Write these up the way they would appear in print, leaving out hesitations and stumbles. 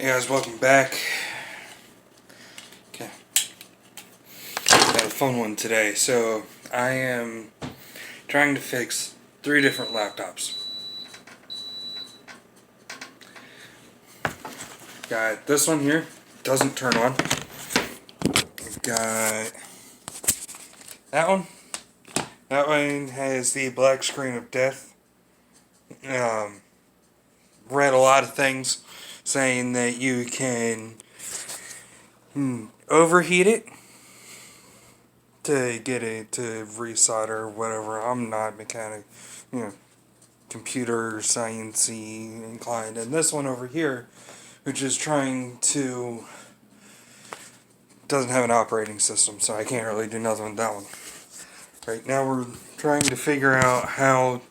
Hey guys, welcome back. Okay, got a fun one today. So I am trying to fix 3 different laptops. Got this one here, doesn't turn on. Got that one. That one has the black screen of death. Read a lot of things saying that you can overheat it to get it to resolder or whatever. I'm not mechanic, computer sciencey inclined. And this one over here, which is trying to, doesn't have an operating system, so I can't really do nothing with that one. Right now we're trying to figure out how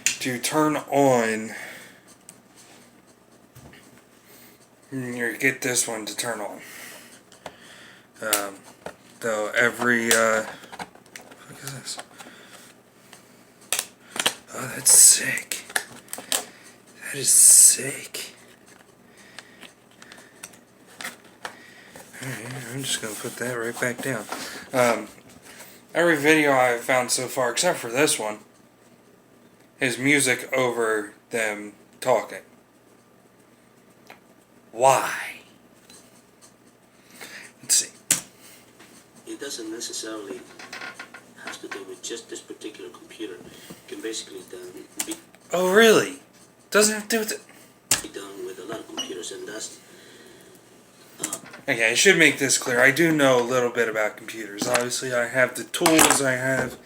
to turn on or get this one to turn on. Though every what is this? Oh, that's sick. That is sick. Alright, I'm just gonna put that right back down. Every video I've found so far, except for this one, is music over them talking. Why? Let's see. It doesn't necessarily have to do with just this particular computer. It can basically be Oh, really? Doesn't have to do with it. be done with a lot of computers, and that's Okay, I should make this clear. I do know a little bit about computers. Obviously, I have the tools. I have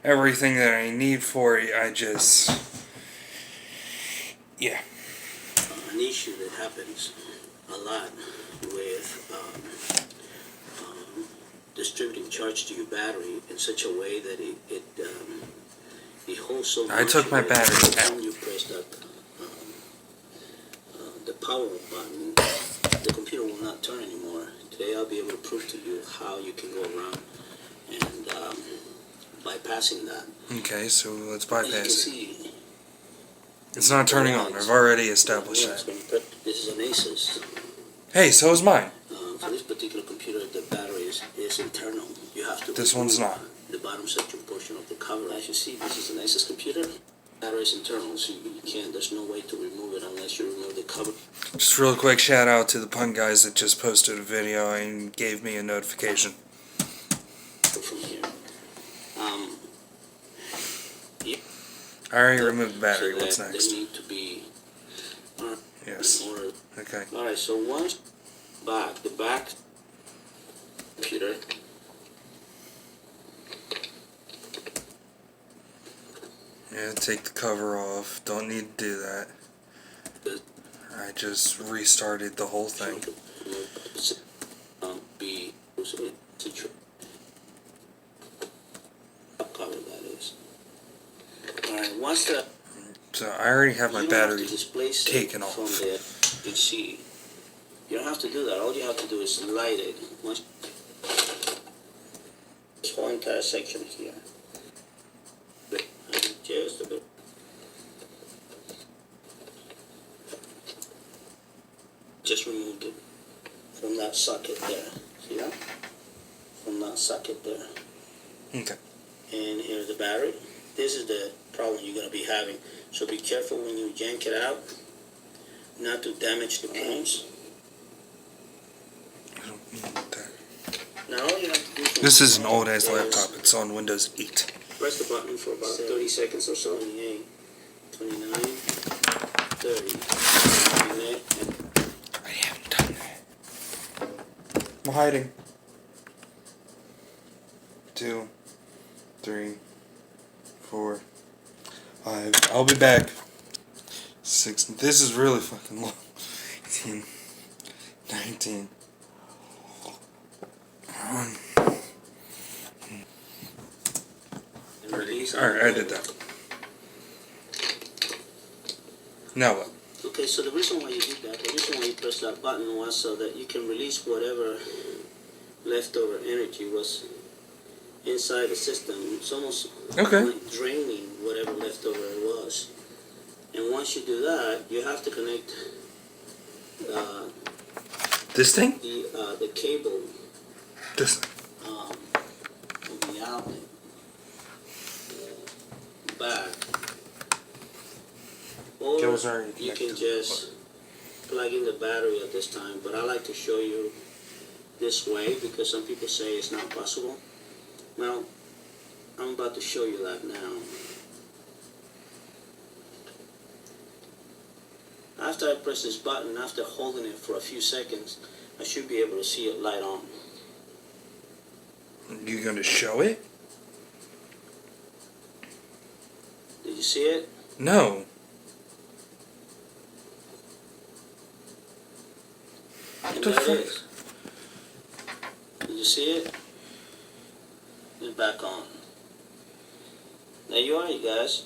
everything that I need for it. I just... yeah. an issue that happens a lot with distributing charge to your battery in such a way that it holds so much. I took my batteries out. When you press that the power button, the computer will not turn anymore. Today I'll be able to prove to you how you can go around and bypassing that. Okay, so let's As you can bypass it. see, It's not turning on. I've already established that. this is an Asus. Hey, so is mine. For this particular computer, the battery is internal. You have to. This one's remove not. The bottom section portion of the cover. As you see, this is an Asus computer. Battery is internal, so you can't. There's no way to remove it unless you remove the cover. Just real quick shout out to the punk guys that just posted a video and gave me a notification. From here. I already removed the battery. So What's that next? They need to be. Yes. Okay. All right. So once the back computer. Yeah, take the cover off. Don't need to do that. I just restarted the whole thing. Cover that is. Alright, once the So I already have my battery taken off. from the PC. You don't have to do that. All you have to do is light it. Once this whole entire section here. Just a bit. Just removed it from that socket there. See that? From that socket there. Okay. And here's the battery. This is the problem you're going to be having. So be careful when you yank it out, not to damage the pins. I don't need that. Now all you have to do This is an old ass laptop. It's on Windows 8. press the button for about 30 seconds or so. 28, 29, 30. I haven't done that. I'm hiding. 2, 3, 4, 5. I'll be back. 6. This is really fucking long. 18, 19. Alright, I did that. Now what? Okay, so the reason why you did that, the reason why you pressed that button was so that you can release whatever leftover energy was inside the system. It's almost like draining whatever leftover it was. And once you do that, you have to connect This thing? The cable This thing. will be out back, or It was already you can connected. just plug in the battery at this time. But I like to show you this way because some people say it's not possible. Well, I'm about to show you that now. After I press this button, after holding it for a few seconds, I should be able to see it light on. You gonna show it? Did you see it? No. And the there fuck? it is. Did you see it? It's back on. There you are, you guys.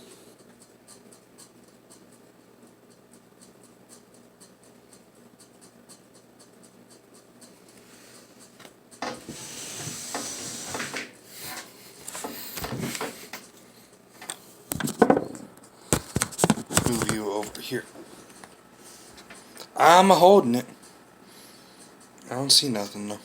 Move you over here. I'm holding it. I don't see nothing though.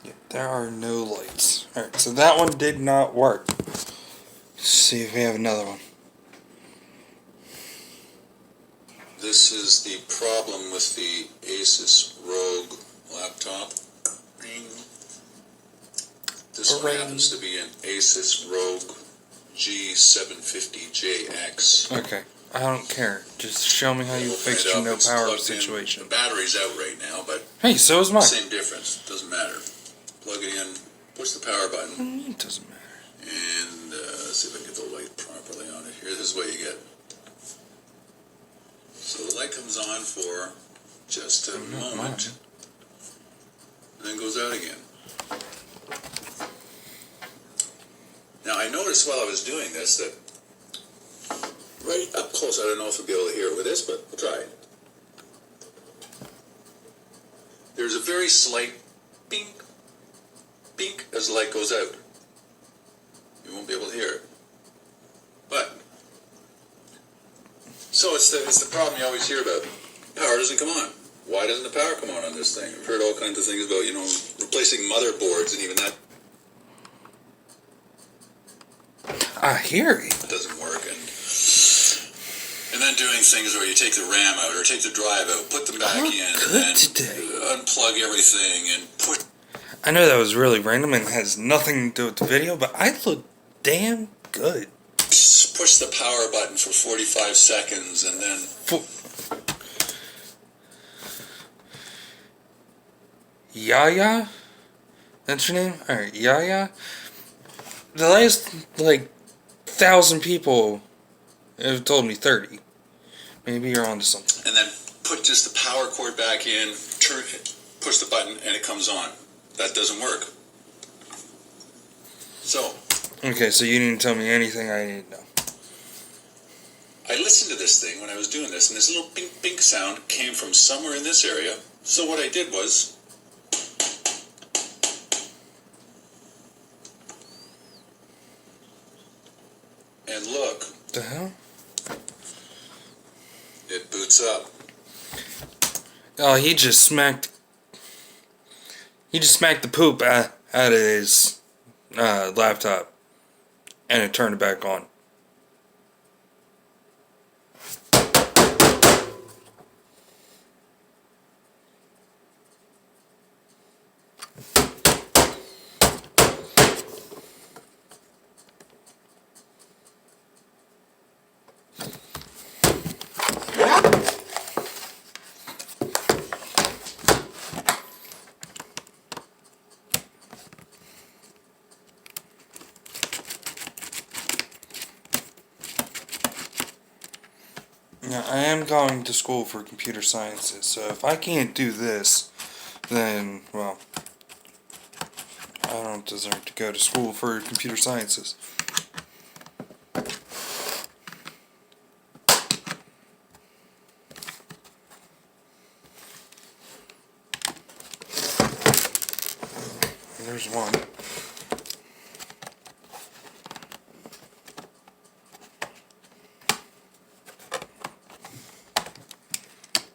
Yeah, there are no lights. Alright, so that one did not work. Let's see if we have another one. This is the problem with the Asus ROG laptop. This one happens to be an Asus ROG G750JX. Okay, I don't care. Just show me how you fixed your no power situation. The battery's out right now, but Hey, so is mine. same difference. Doesn't matter. Plug it in, push the power button, It doesn't matter. and let's see if I can get the light properly on it here. This is what you get. So the light comes on for just a moment, and then goes out again. Now I noticed while I was doing this that right up close, I don't know if you'll be able to hear it with this, but we'll try. There's a very slight bing, bink as the light goes out. You won't be able to hear it. But, so it's the problem you always hear about. Power doesn't come on. Why doesn't the power come on this thing? I've heard all kinds of things about, replacing motherboards, and even that I hear it. doesn't work. And then doing things where you take the RAM out or take the drive out, put them back in, and then unplug everything and push. I know that was really random and has nothing to do with the video, but I look damn good. Push the power button for 45 seconds and then Yaya? That's your name? Alright, Yaya? The last, 1,000 people have told me 30. Maybe you're onto something. and then put just the power cord back in, push the button, and it comes on. That doesn't work. So, Okay, so you didn't tell me anything I need to know. I listened to this thing when I was doing this, and this little bink bink sound came from somewhere in this area. So what I did was, and look, The hell? it boots up. Oh, he just smacked the poop out of his laptop, and it turned it back on. Now, I am going to school for computer sciences, so if I can't do this, then, well, I don't deserve to go to school for computer sciences. There's one.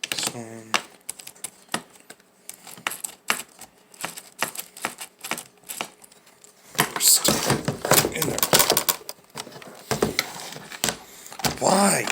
This one. Still in there. Why?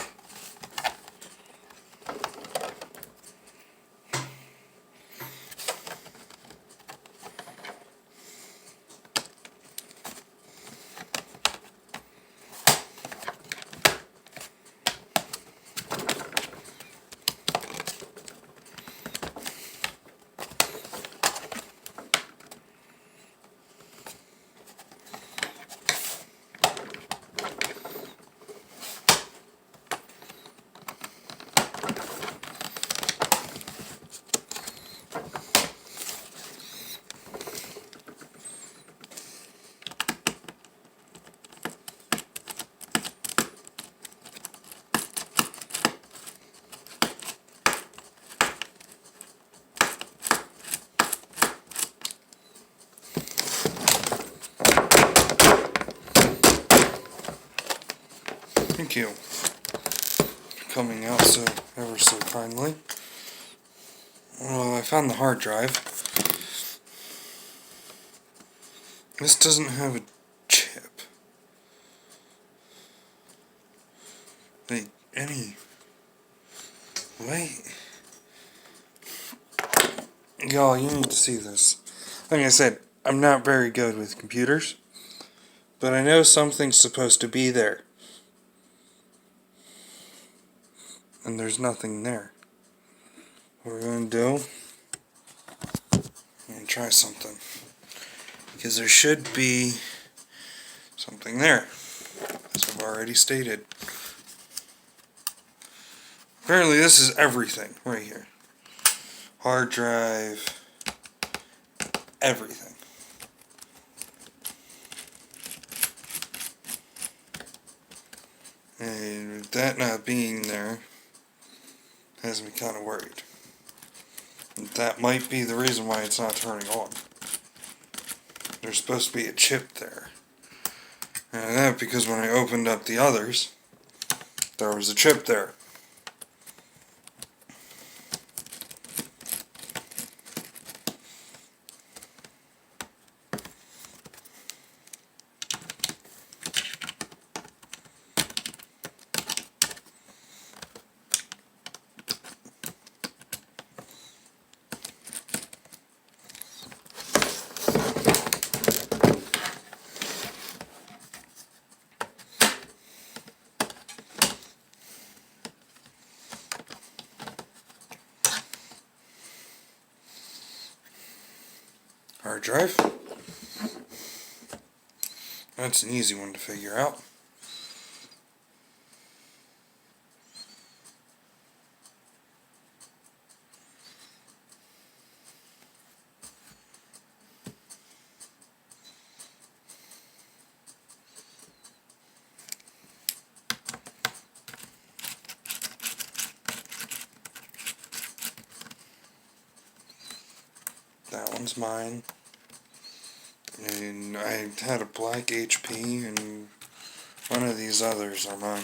Thank you. Coming out so ever so kindly. Well, I found the hard drive. This doesn't have a chip. Like, any... Wait. Y'all, you need to see this. Like I said, I'm not very good with computers, but I know something's supposed to be there. And there's nothing there. What we're going to do, I'm going to try something. Because there should be something there, as I've already stated. Apparently this is everything right here. Hard drive, everything. And with that not being there, has me kind of worried. And that might be the reason why it's not turning on. There's supposed to be a chip there. And that because when I opened up the others, there was a chip there. Hard drive. That's an easy one to figure out. That one's mine. And I had a black HP, and one of these others are mine.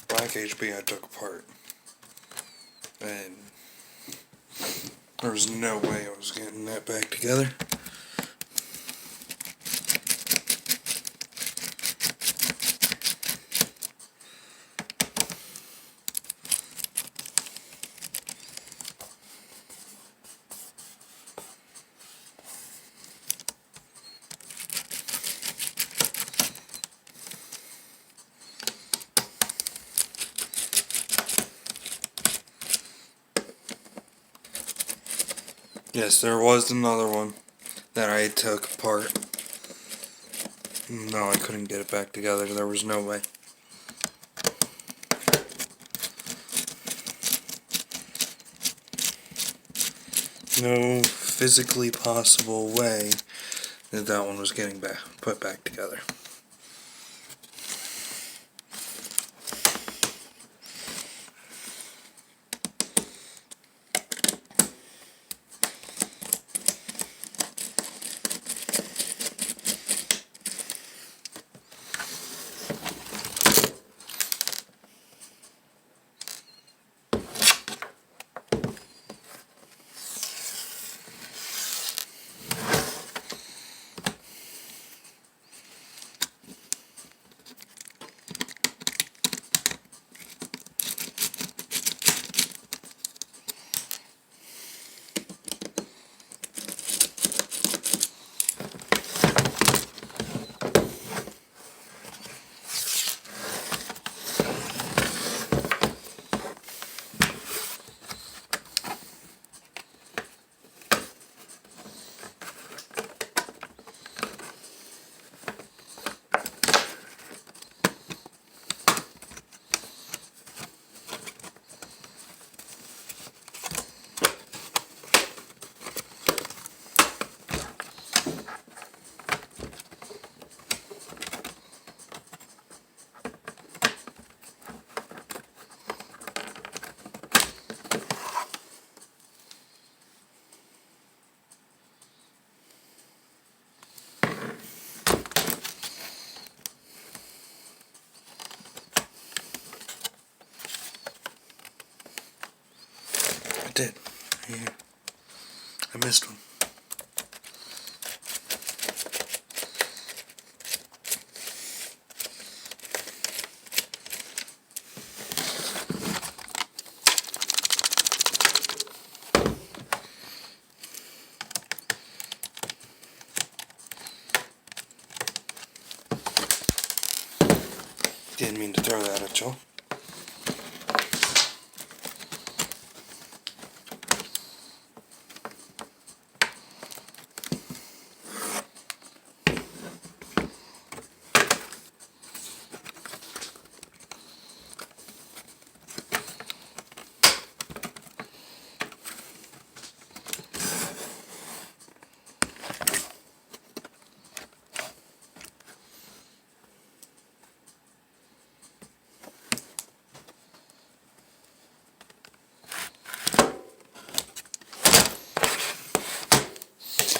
Black HP I took apart. And there was no way I was getting that back together. Yes, there was another one that I took apart. No, I couldn't get it back together. There was no way. No physically possible way that that one was getting put back together. did. Yeah. I missed one. Didn't mean to throw that at you.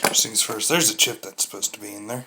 First things first, there's a chip that's supposed to be in there.